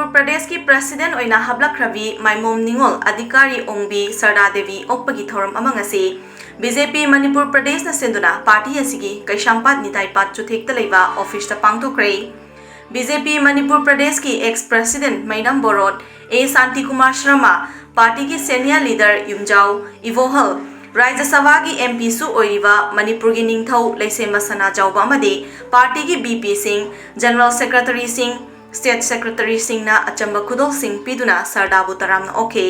मणिपुर प्रदेश की प्रेसिडेंट ओइना हबलख्रबी माइमोम निंगोल अधिकारी ओंबी सरदा देवी ओपगी थौरम अमंग असे बीजेपी मणिपुर प्रदेश न सेंदुना पार्टी असिगी कैशांपात निताईपात चुथेक्ता लेबा ऑफिस ता पांगथोक्रे बीजेपी मणिपुर प्रदेश की एक्स प्रेसिडेंट मैनम बोरोट ए शांति कुमार शर्मा पार्टी की सीनियर लीडर युमजाओ इवोहल राज्य सभा की एमपी सु ओइरिबा मणिपुर की निंगथौ लैसेमा सना जाउबा अमदे पार्टी की BP Singh general secretary Singh state secretary Singh अचंबा खुदोल सिंह पीदुना सरदाबु तरामना ओके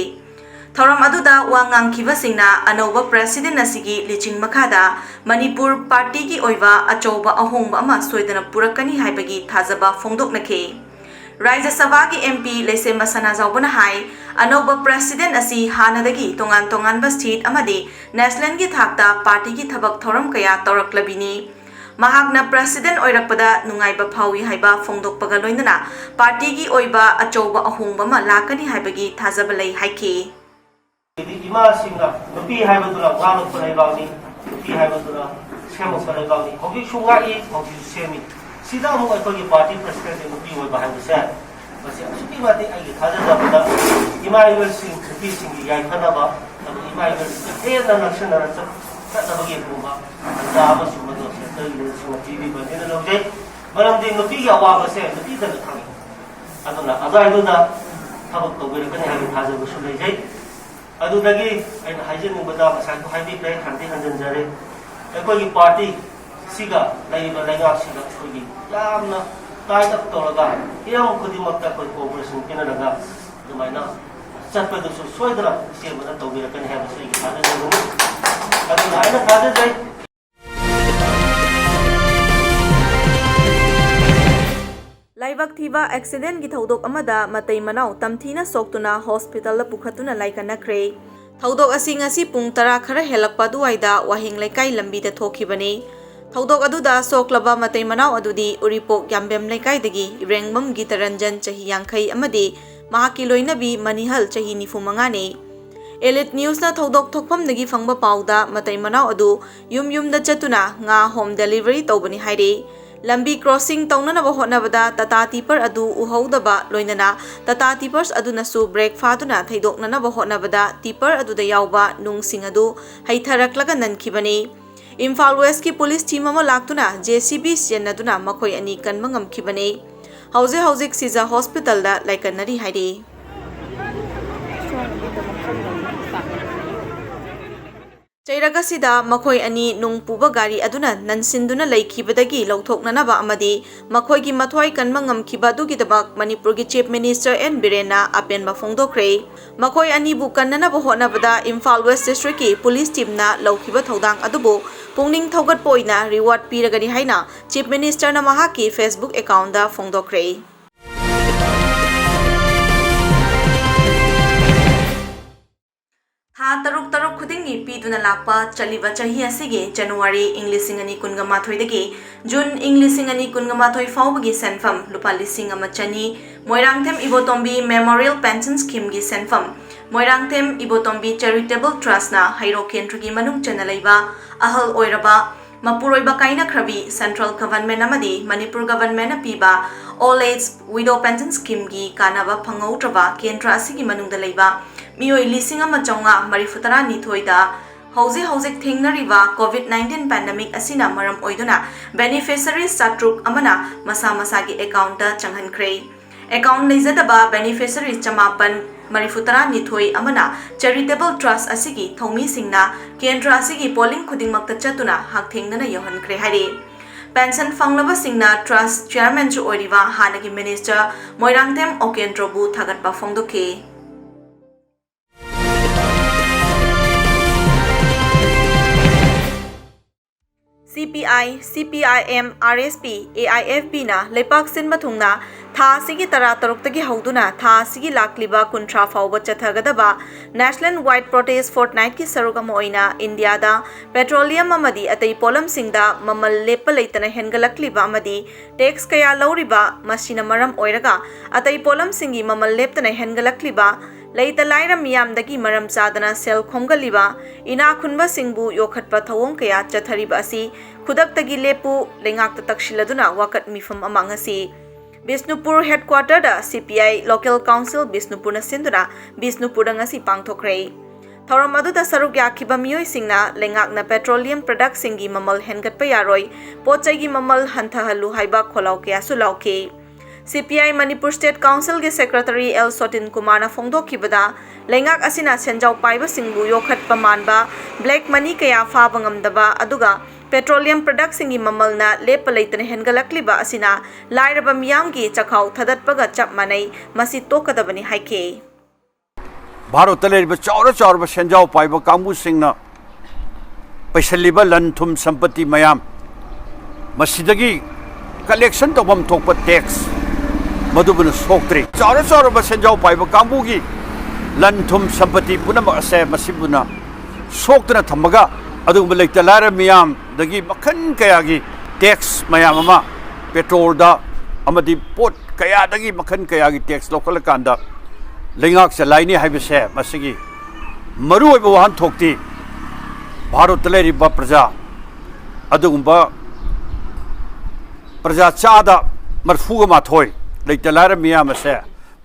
थौरम अदुदा वांगांगखिबा सिंहना अनौबा प्रेसिडेंट असिगी लिचिंग मखादा मणिपुर पार्टी की ओइबा अचौबा अहोंबा अमा सोइदना पुरकनी हाइबगी थाजबा फोंदोकनखे राज्य सभा की एमपी लेसेमा सना जाउबना हाई अनौबा प्रेसिडेंट असी हानदगी तोंगान तोंगानबा स्टेट अमदि नेशनल की थाकता पार्टी की थबक थौरम कया तौरक्लबिनी महाकना प्रेसिडेंट ओइरकपदा नुंगाइबा फावी हाइबा फोंदोकपगा लोइनना पार्टी की ओइबा अचौबा अहोंबा मा लाकनी हाइबगी थाजबा लै हाइखे इमा सिंगा नुपी हाइबदुला वालो पलाइबावनी नुपी हाइबदुला सेमो पलाइबावनी होगी सुगाई होगी सेमी सीधा मु अखोगी पार्टी प्रेसिडेंट नुपी ओइबा हाइबसे बसे असुकी बाति आइ थाजबदा इमा इवल सिंग नुपी सिंगी याइ खनाबा इमा इवल ए द नक्शन न तबगी बुमा दाबा सुमदो टीवी बने लोजे मरमदी नुपी की अवाबसे नुपी द खंगी अदुना अदाइदुदा थबक तोबेरकने हाइ थाजबसु लेजै अदुदगी अइन हाइजनिंगबदा मसाइको हाइबी प्ले खंती हंजनजरे अखोगी पार्टी सिगा लैबा लैगा सिगा अखोगी यामना टाइट अप तोरगा इरम खुदिमक्ता कोई कोऑपरेशन पिनरगा दुमाइना चटपदुसु सोइदरा सेबना तोबेरकने हाइबसु थाजबनु अदुना आइना थाजजै लाइबक थीबा एक्सीडेंट की थौदोक अमदा मतई मनाव तमथीना सोक्तुना हॉस्पिटल पुखतुना लाइकनख्रे थौदोक असि ngasi पुंग 10 खरा हेलकपा दुवाइदा वाहिंग लेकाई लंबी दा थोखिबने थौदोक अदुदा सोक्लबा मतई मनाव अदुदी उरिपोक याम्बेम लेकाइदगी रेंगबम गीतरंजन चही यांखई अमदे महाकी लोइनबी मनिहल चही 95 ने एलिट न्यूज ना थौदोक थोकफमदगी फंगबा पाउदा मतई मनाव अदु युम चतुना nga home delivery तौबनी हाइरे लंबी क्रॉसिंग तौननबा होनबदा टाटा टिपर अदु उहौदबा लोइनना टाटा टिपर्स अदुनसु ब्रेक फादुना थैदोकननबा होनबदा टिपर अदुदा यावबा नुंगसिंग अदु हैथरक्लगा ननखिबनी इम्फाल वेस्ट की पुलिस टीम अमा लाक्तुना जेसीबी सेनदुना मखोय अनि कनबा ngamखिबनी हौजिक सिजा हॉस्पिटल दा लाइकनरी हाइरे चैरगसिदा मखोय अनि नुंग पुबा गाड़ी अदुना ननसिंदुना लैखिबदगी लौथोकननबा अमदी मखोय की मथोय कनबा ngamखिबा दुगिदबक मणिपुर की चीफ मिनिस्टर एन बिरेना अपेनबा फोंदोक्रे मखोय अनि बु कन्ननबा होनबदा इम्फाल वेस्ट डिस्ट्रिक्ट की पुलिस टीमना लौखिबा थौदांग अदुबो पुंगनिंग थौगतपोइना रिवार्ड पीरगनी हाइना चीफ मिनिस्टर ना महाकी फेसबुक अकाउंट दा फोंदोक्रे था तरुक खुदिंगी पीदुना लापा चलिबा चाही असिगे जनवरी इंग्लिशिंग अनि कुनगमाथोइदगी जून इंग्लिशिंग अनि कुनगमाथोइ फाउबगी सेनफम लुपा लिसिंग अमा चनी Moirangthem Ibotombi memorial pension scheme गी सेनफम मोइरांगथेम इबोतोम्बी चैरिटेबल ट्रस्ट ना हाइरो केंद्र की मनुंग चनलैबा अहल ओइरबा मपुरोइबा काइनाख्रबी सेंट्रल गवर्नमेंट अमदी मणिपुर गवर्नमेंट पीबा all age widow pension scheme की कानाबा फंगौत्रबा केंद्र असिगी मनुंगदा लैबा मियोय लिसिंग अमा चौंगा मरिफुतरा निथोइदा हौजिक थेंगनरिबा कोविड-19 पैंडेमिक असिना मरम ओइदुना बेनिफिशियरी चाट्रुक अमना मसा मसा की अकाउंट चंगहनख्रे अकाउंट लेजदबा बेनिफिशियरी चमापन मरिफुतरा निथोइ अमना चैरिटेबल ट्रस्ट असिगी थौमी सिंगना केंद्र असिगी पोलिंग खुदिंगमक्ता चतुना हाकथेंगना यहनख्रे हाइरे पेंशन फंगलबा सिंगना ट्रस्ट चेयरमैन जु ओइरिबा हानगी मिनिस्टर मोइरांगथेम ओकेंद्रोबु थागतबा फोंदोके CPI, CPIM, RSP, AIFP ना लेपाक सिन मथुंगना था सिगी तरा तरुक्तगी हौदुना था सिगी लाकलिबा कुंट्रा फाउबा चथगदबा नेशनल वाइड प्रोटेस्ट फोर्टनाइट की सरुगम ओइना इंडिया दा पेट्रोलियम अमदी अतई पोलम सिंगदा ममल लेप लेतना हेनगलक्लिबा अमदी टैक्स कया लौरिबा मसिना मरम ओइरगा अतई पोलम सिंगी ममल लेपतना हेनगलक्लिबा लेता लाइरा मियामदगी मरम चादना सेल खोंगलिबा इना खुनबा सिंगबु योखटपा थवोंग कया चथरिबा असि खुदक्तगी लेपु लेंगाक्ता तक्शिलदुना वाकट मिफम अमांगसी Bisnupur headquarter da CPI Local Council Bisnupur na sinduna Bisnupur da ngasi pangthokre. Thoram aduda saruk yakiba miyoi singna lengak na petroleum product singi mamal hengat payaroi pochai gi mamal hanthahalu haiba kholau kya sulauke. CPI Manipur State Council ge Secretary L Sotin Kumar na phongdokhibada lengak asina senjau paiba singbu yokhat pamanba black money kaya fa bangamdaba aduga petroleum product singi mamal na lepa leitane hengalakliba asina lairaba miyam gi chakhau thadatpaga chap manai masi tokadabani haike. Bharat चौर सेंजाव पाइब कांगू सिंगना पैसलिबा लन थुम संपत्ति मयाम मसिदगी collection तौबम थोप tax Madhuban सोक्ट्री चौर सेंजाव पाइब कांगूगी लन थुम संपत्ति पुनम असे मसिबुना सोक्तना थमगा अदुगम लेता लार मियाम दगी मखन कयागी टैक्स मयाम अमा पेट्रोल दा अमदी पोट कया दगी मखन कयागी टैक्स लोकल कांदा लेंगाक से लाइनी है मसिगी मरु वहान थोक्ति भारत लेरिबा प्रजा अदुगुंबा प्रजा चादा मरफुगा माथोय लेतलार मियाम से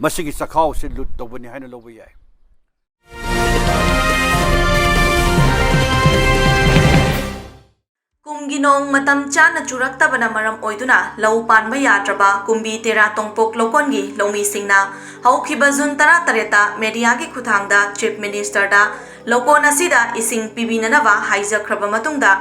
मसिगी सखाव से लुट तौबनी हाइन लोब याय. Kumginong matam chana churaktabana maram oiduna lau panba yatraba kumbi tera tongpok lokongi lomi singna haukiba jun tara tareta media gi khuthangda chief minister da lokon asida ising pibinanaba haijakraba matungda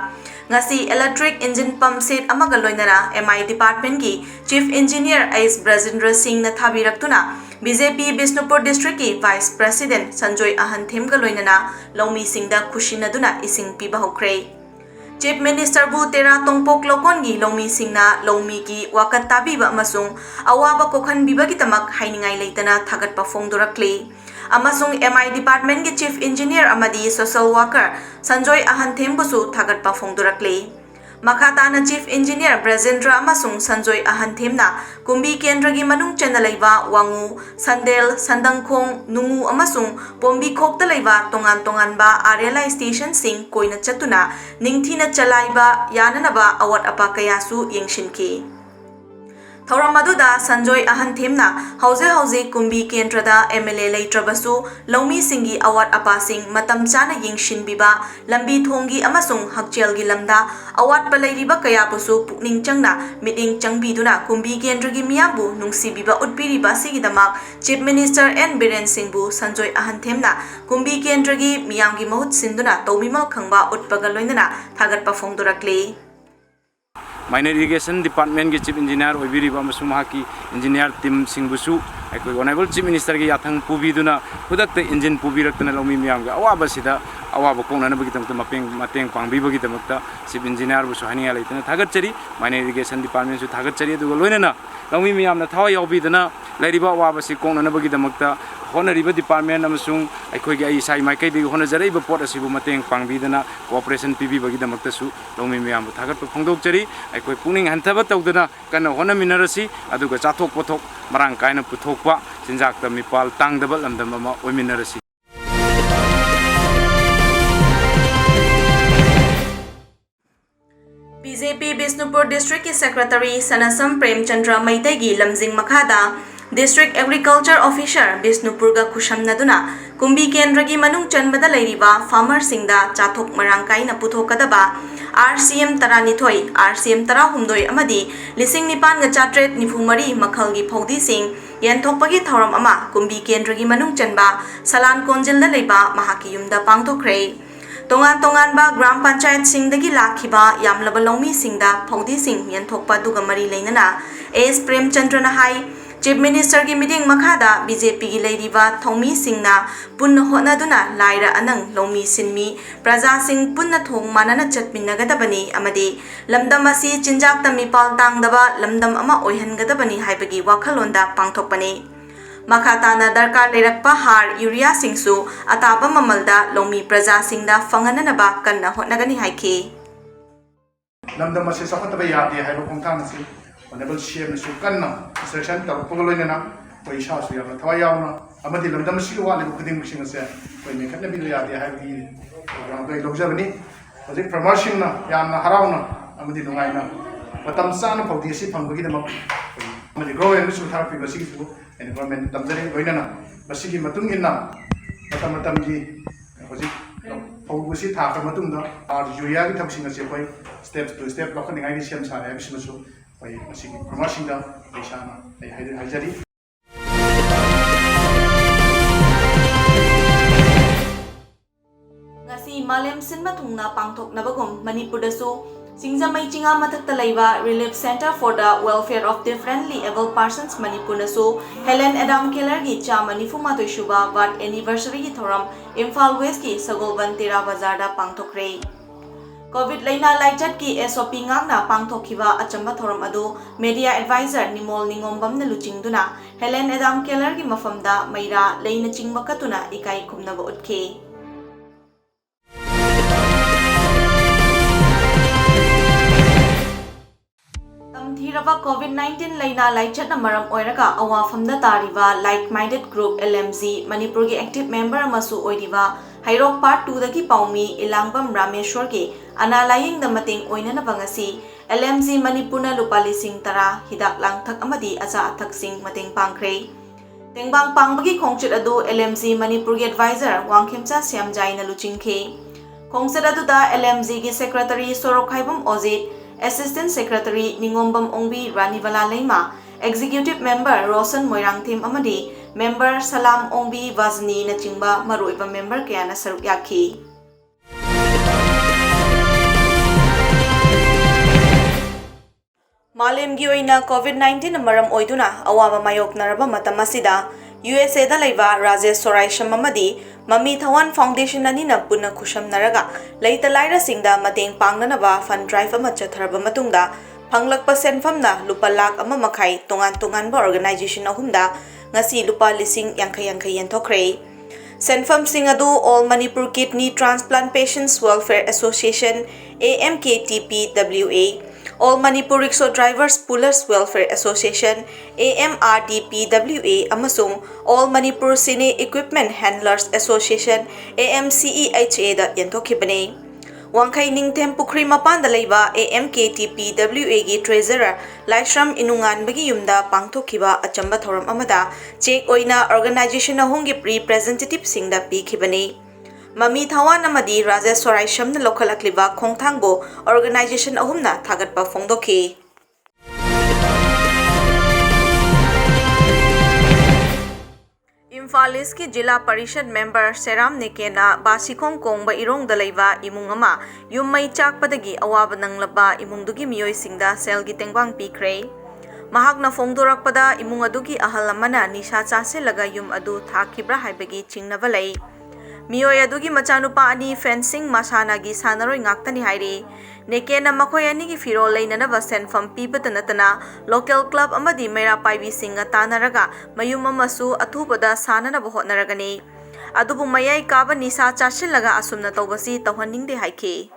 ngasi electric engine pump set amaga loinara MI department gi chief engineer S Brajendra Singh na thabiraktuna BJP Bisnupur district ki vice president Sanjoy Ahanthem ga loinana lomi singda khushinaduna ising piba hokre. Chief Minister bu tera tongpok lokon gi lomi singna lomi ki wakat tabiba amasung awaba kokhan biba ki tamak hainingai leitana thagat pa phongdorakle amasung MI department gi chief engineer amadi social worker Sanjoy Ahanthem bu su thagat pa phongdorakle makhatana chief engineer Brajendra amasung Sanjoy Ahanthem na kumbi kendra gi manung chena leiba wangu sandel sandangkhong nungu amasung pombi khokta leiba tongan tongan ba RLI station sing koina chatuna ningthina chalaiba yananaba awat apa kayasu yengshinki Thoramadu Sanjoy Ahanthemna hauze kumbi kentrada MLA leitrabasu lomi singi awat apa sing matam chana yengshin biba lambi thongi amasung hakchel gi lamda awat palairiba kaya pusu pukning changna meeting changbiduna kumbi kendragi miyabu nungsi biba utpiriba sigidamak chief minister N Biren Singh bu Sanjoy Ahanthemna kumbi kendragi miyamgi mahut sinduna tomimal khangba utpaga loinana thagat pa phongdorakle Minor Irrigation Department के Chief Engineer ओबिरिबा मसु महाकी engineer team सिंगबुसु अकोई honorable Chief Minister के याथंग पुबीदुना खुदक engine पुबीरक्तना loamy मियाम का अवाब सिदा अवाब कोंगना बगितमत मतेंग पांगबीबगिदमक्ता Chief Engineer बुसु हनिया लेतना थागतचरी Minor Irrigation Department सु थागतचरी दुगो लोइनना लोमी मियामना थावा यावबीदना लैरिबा अवाब सि कोंगना बगिदमक्ता होनरिबा डिपार्टमेंट अमसुंग अखोइगे आई साइ माइकैदि होनजरैबा पोट असिबु मतेंग पांगबीदना कोऑपरेशन पिबीबगिदमक्तसु लोमी मियाम थागत फोंदोकचरी अखोइ पुनिंग हंथबा तौदना कन होनमिनरसि अदुगा चाथोक पोथोक मरांग कायना पुथोकपा चिंजाकता मिपाल तांगदबा लमदम अमा ओइमिनरसि BJP Bisnupur district ki secretary Sanasam Premchandra Maitegi lamjing makhada District Agriculture Officer Bisnupur ga khushamnaduna kumbi kendragi manung chanbada leiriba farmer singda chathok marangkai na puthokadaba RCM taranithoi RCM tarahumdoi amadi lising nipan ga chatret nifumari makhalgi phodi sing yenthokpagi thoram ama kumbi kendragi manung chanba salan konjilda leiba mahaki yumda pangthokre tongan ba gram panchayat singdagi lakhiba yamlaba lomi singda phodi sing yenthokpa duga mari leinana S Premchandra na hai Chief Minister ki meeting makhada BJP ki leiriba thomi singna punna honaduna laira anang lomi sinmi praja sing punna thong manana chatminagadabani amadi lamdam asi chinjak tami pal tangdaba lamdam ama oihangadabani haibagi wakhalonda pangthokpani makhatana darkar lerakpa har urea singsu ataba mamalda lomi praja singda fangananaba kanna honagani haike lamdam asi sakhataba yade haiba khongthang asi honorable CM su kanna session tar pugoloina paisa su ya thwa yauna amadi lamdam si wa le khuding machine se koi me khatna bi ya de ha bi program ko lobjabani project promotion na ya na harauna amadi nungai na matam san phodi si phangbagi dama government सु थारपी बसिसु an government तमजरे लोइनना बसिगी मतुंग इन्ना मतम की होजि फौबुसी थाख मतुंग दा are जुया की थबसिंग असे कोई step to step लखनिंगाई की सेम सारे बिसमसु कोई बसिगी प्रमोशन दा पैसाना हाइजरी ngasi malem sinma thungna pangthoknabagum manipurdasу singjamai chinga mathakta leiba relief center for the welfare of differently able persons manipurnasu Helen Adam Keller gi chamani fuma toishuba wat anniversary gi thoram Imphal West ki Sagolban Tera Bazar da pangthokre COVID laina laichat ki SOP ngakna pangthokhiba achamba thoram adu media advisor Nimol Ningombam na luchingduna Helen Adam Keller gi mafamda maira leina chingba katuna ikai khumnaba utke Thirava COVID-19 laina laichat na maram oiraga awafamda tariva like-minded group LMZ Manipur gi active member amasu oiriva Hairok part 2 dagi paumi Ilangbam Rameshwar gi analaying da mating oina na bangasi LMZ Manipur na lupali sing tara hidak langthak amadi aza athak sing mating pangkre Tengbang pangbagi khongchit adu LMZ Manipur gi advisor Wangkhemcha Siamjai na luchingkhe khongchit adu da LMZ gi secretary Sorok Haibam Ojit Assistant Secretary Ningombam Ongbi Ranivala Leima, Executive Member Rosan Moirangthim Amadi, Member Salam Ongbi Vazni Nachingba Maruiba Member Kayana Saruk Yaki. Malem gi oina COVID-19 maram oiduna awaba mayok naraba matam asida USA da leiba Rajesh Sorai Shamamadi Mami Thawan Foundation anina punna khusham naraga leita laira singda mateng pangnanaba fund drive ama chatharba matungda phanglakpa senfamna lupa lakh ama makhai tongan ba organization ahumda ngasi lupa lising yankhay yenthokre senfam sing adu All Manipur Kidney Transplant Patients Welfare Association AMKTPWA All Manipur Rickshaw Drivers Pullers Welfare Association AMRDPWA amasung All Manipur Cine Equipment Handlers Association AMCEHA da yenthokibane Wangkhai Ningthem Pukri Mapan da leiba AMKTPWA gi treasurer Laishram Inungan bagi yumda pangthokhiba achamba thoram amada check oina organization ahongi representative singda pikibane Mami Thawan amadi Rajesh Sorai Shamna lokhalakliba khongthangbo organization ahumna thagatpa phongdokhi Imphal East ki Jila Parishad member Seram Nekena Basikhong Kongba Irong Dalaiba imung ama yummai chakpadagi awaba nanglaba imungdugi miyoi singda sel gi tengbang pikre Mahakna phongdorakpada imung adugi ahal amana nisha chaselaga yum adu thakibra haibagi chingnaba lei Miyoi adugi machanupa ani fencing masana gi sanaroi ngaktani hairi nekena makhoi ani gi firol leinanaba senfam pibata natana local club amadi mera paibi singa tanaraga mayum amasu athupada sanana bohotnaragani adubu mayai kaba nisa chasilaga asumna tawbasi tawhaningde haike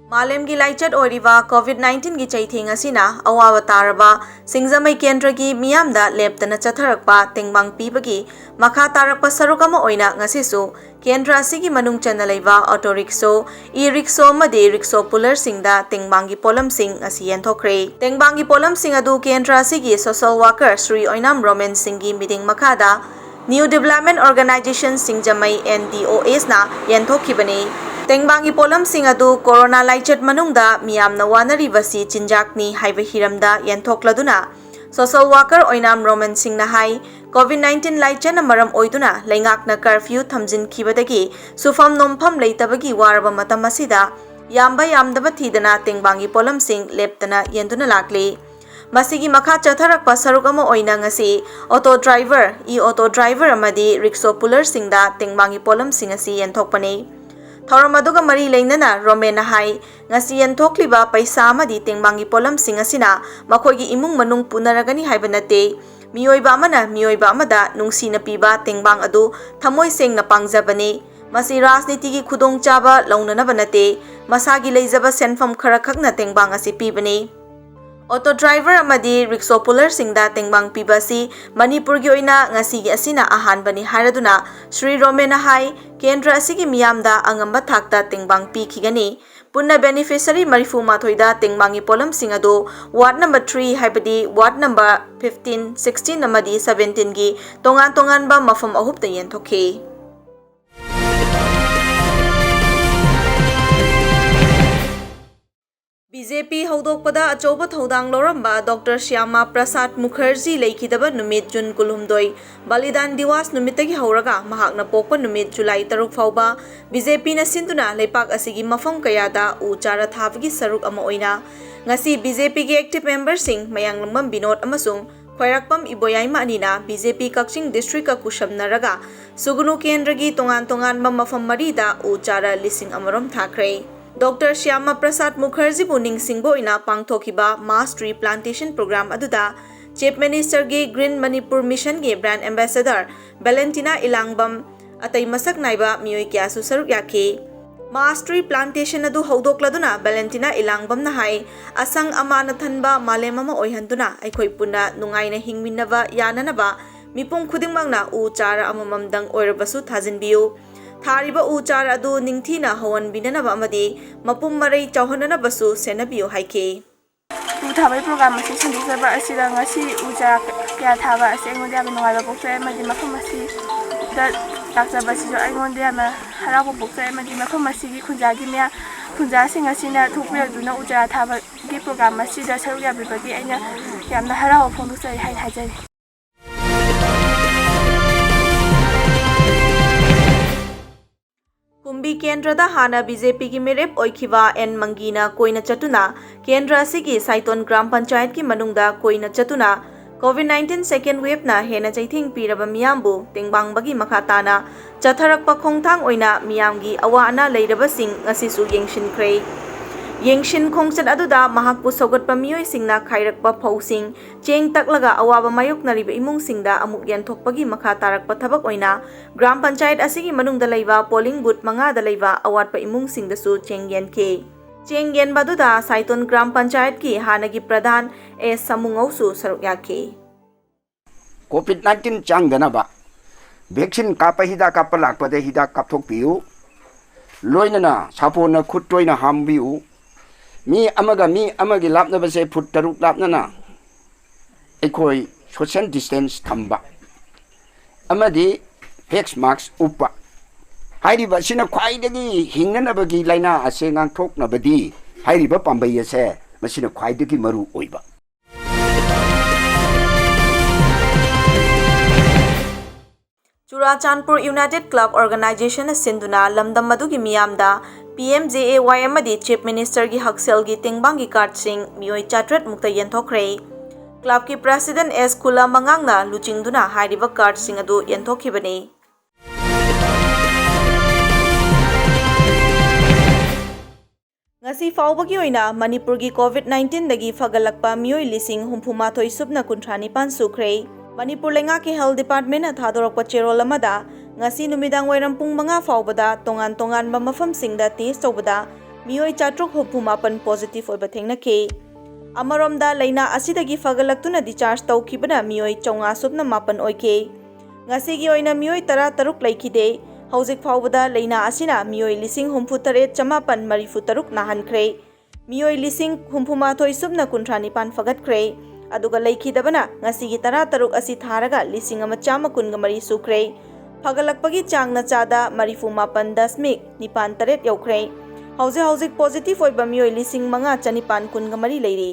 Malem gi laichat oriva COVID-19 gi chaithing asina awawa taraba singjamai kendra gi miyamda leptana chatharakpa tengbang pibagi makha tarakpa sarukama oina ngasisu kendra asigi manung chana leiba auto rickshaw e-rickshaw amadi rickshaw puller singda tengbangi polam sing asi yenthokre tengbangi polam sing adu kendra asigi social worker Sri Oinam Roman Singhi meeting makhada New Development Organization Singjamai NDOS na yenthokibani Tengbangi polam sing adu corona laichat manungda miyamna wanaribasi chinjakni haiba hiramda yenthokladuna social worker Oinam Roman Singh na hai COVID-19 laichan maram oiduna lengakna curfew thamjin khibadagi sufam nompham leitabagi waraba matam asida yamba yamdaba thidana tengbangi polam sing leptana yenduna lakli masigi makha chatharakpa saruk ama oina ngasi auto driver auto driver amadi rickshaw puller singda tengbangi polam sing asi yenthokpani Thoram aduga mari leinana Romena hai ngasi yenthokliba paisa amadi tengbangi polam sing asina makhoigi imung manung punaragani haibanate miyoiba amana miyoiba amada nungsina piba tengbang adu thamoi sengna pangjabani masi rajniti gi khudong chaba launana banate masagi leijaba senfam khara khakna tengbang asi pibani auto driver अमदी rickshaw puller सिंगदा तेंगबांग पिबसी मणिपुर की ओइना ngasi asina ahanbani hairaduna Shri Romena hai kendra asigi miyamda angamba thakta tengbang pi khigani punna beneficiary marifu mathoida tengbangi polam singado ward number 3 haibadi ward number 15 16 amadi 17 gi tongan ba mafam ahup ta yen thokhi BJP हौदोकपदा अचौब थौदांग लौरंबा doctor Shyama Prasad Mukherjee लेखिदबा नुमित जुन कुलहुमदोई बलिदान दिवस नुमितगी हौरगा महाकना पोकपा नुमित जुलाई 3 फाउबा BJP ना सिंदुना लेपाक असिगी मफम कयादा उ चारा थाबगी सरुक अमा ओइना ngasi BJP की एक्टिव मेंबर सिंह मयांगलंबम बिनोद अमसुंग खोयराकपम इबोयाइमा अनिना BJP कक्सिंग डिस्ट्रिक्ट का कुशमनरगा सुगुनु केंद्र की तोंगान मफम मरीदा उ चारा लिसिंग अमरम थाखरे डॉक्टर श्यामा प्रसाद मुखर्जी बुनिंग सिंगोइना पांगथोखिबा मास ट्री प्लांटेशन प्रोग्राम अदुदा चीफ मिनिस्टर की ग्रीन मणिपुर मिशन के ब्रांड एम्बेसडर वेलेंटिना इलांगबम अतई मसक नाइबा मियोय क्यासु सरुक याखे मास ट्री प्लांटेशन अदु हौदोक्लदुना वेलेंटिना इलांगबम ना हाय असंग अमान थनबा मालेम अमा ओइहंदुना अखोय पुन्ना नुंगाइना हिंगमिनबा याननबा मिपुंग खुदिंगमंगना उ चारा अमममदंग ओइरबसु थाजिनबियु थारिबा उ चारा अदु निंगथीना हवन बिननबा अमदि मपुम मरै चौहननबसु सेनबियु हाइके उ थाबै प्रोग्राम असी सिंदिसबा असिदा ngasi उ चारा क्या थाबा असे ngोंदे याम नुगाइबा पोक्से मदि मफम असी दा ताक्सबा सिजो आई ngोंदे याम हराबो पोक्से मदि मफम असी की खुंजागी मिया खुंजासिंग असिना थोपियदुना उ चारा थाबा की प्रोग्राम असिदा सरुक याबिबगी आइना यामना हराबो फोंदुसै हाइजै कुंभी केंद्र हाना BJP की मिरेप ओइखिबा एन मंगीना कोइना चतुना केंद्र असिगी साइतोन ग्राम पंचायत की मनुंगदा कोइना चतुना कोविड-19 सेकेंड वेव ना हेना चैथिंग पीरबा मियामबु तेंगबांगबगी मखाताना चथरकपा खोंगथांग ओइना मियामगी अवा अना लेरबसिंग ngasisu yengsinkhre येंगशिन खोंगचत अदुदा महाकपु सौगतपा मियोय सिंगना खाइरकपा फौसिंग चेंग तकलगा अवाबा मायोकनरिबा इमुंग सिंगदा अमुक यनथोकपगी मखा तारकपा थबक ओइना ग्राम पंचायत असिगी मनुंगदा लैबा पोलिंग बूथ मंगादा लैबा अवाटपा इमुंग सिंगदसु चेंग यनखे चेंग यनबादुदा साइतोन ग्राम पंचायत की हानगी प्रधान एस समुंगौसु सरुक याखे कोविड-19 चांगदनबा वैक्सीन कापा हिदा कापा लाकपदे हिदा कापथोकपियु लोइनना सापोना खुटोइना हामबियु मी अमगी लापनबसे फुट तरुक लापनना एकोई सोशल डिस्टेंस थंबा अमदी फेस मास्क उपा हाइरिबा सिना ख्वाइदगी हिंगनबगी लाइना असे गांथोकनबदी हाइरिबा पांबई असे मसिना ख्वाइदगी मरु ओइबा चुराचांदपुर यूनाइटेड क्लब ऑर्गेनाइजेशन सिंधुना लमदम मदुगी मियामदा PMJAY अमदी चीफ मिनिस्टर की हक्सेल की तेंगबांग की कार्ड सिंह मियोय चाट्रेट मुक्त यंथोखरे क्लब की प्रेसिडेंट एस खुला मंगांगना लुचिंगदुना हाइरिबा कार्ड सिंह अदु यंथोखिबने ngasi faubagi oina manipur gi covid-19 dagi fagalakpa mioi lising humphuma subna kunthani pan sukhrei manipur lenga ki health department na thadorokpa cherol amada ngasi numidang wairam pung manga faubada tongan ba mafam singda test tobada mioi chatruk humphuma pan positive oiba thengna ke amaromda leina asidagi fagalaktuna discharge tawkhibana mioi chonga subna mapan oike ngasi gi oina mioi tara taruk laikide हौजिक फाउबदा लेना असिना मियोय लिसिंग हुम्फुतरे चमापन मरीफुतरुक नाहनख्रे मियोय लिसिंग हुम्फुमाथोय Subna कुंथ्रानिपान फगतख्रे अदुगा लेखिदबना ngasi gi tara taruk asi tharaga lising ama chama kunga mari sukre फगलकपगी चांगना चादा मरीफु मापन दशमिक निपान तरेट यौख्रे हौजिक positive ओइबा मियोय लिसिंग मंगा चनिपान कुनगा मरी लेरी